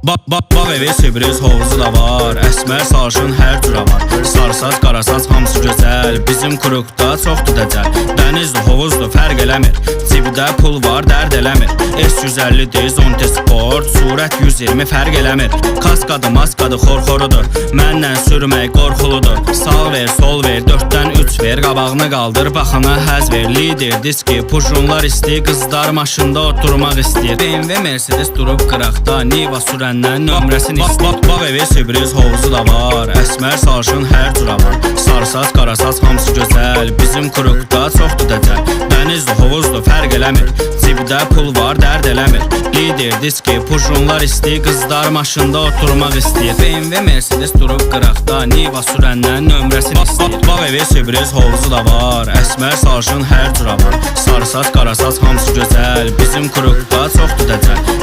Bağ evi, sürpriz hovuzu da var. Əsmər sarışın hər cürə var. Sarısaz, qarasaz hamısı gözəl. Bizim kurukda çoxdur dəcəl. Dənizdir, hovuzdur, fərq eləmir. Cibdə pul var, dərd eləmir. S150'dir, Zonte Sport. Surət 120 fərq eləmir. Kaskadı, maskadı, xorxorudur. Məndən sürmək qorxuludur. Sağ ver, sol ver, 4'dən 3 ver. Qabağını qaldır, baxana həz ver. Lider, diski, pujunlar istəyir. Qızlar maşında oturmaq istəyir. BMW, Mercedes durub qıraqda. Niva sürəndən nömrəsini istəyir. Bağ evi, sürpriz hovuzu da var. Əsmər sarışın hər cürə var. Sarısaz, qarasaz hamısı gözəl. Bizim kurukda çoxdur dəcəl. Dənizdir, hovuzdur, fərq eləmir. Cibdə pul var, dərd eləmir. Lider, diski, pujunlar istəyir. Qızlar maşında oturmaq istəyir. BMW, Mercedes durub qıraqda. Niva sürəndən nömrəsini istəyir. Bağ evi, sürpriz hovuzu da var. Əsmər sarışın hər cürə var. Sarısaz, qarasaz hamısı gözəl. Bizim kurukda çoxdur dəcəl.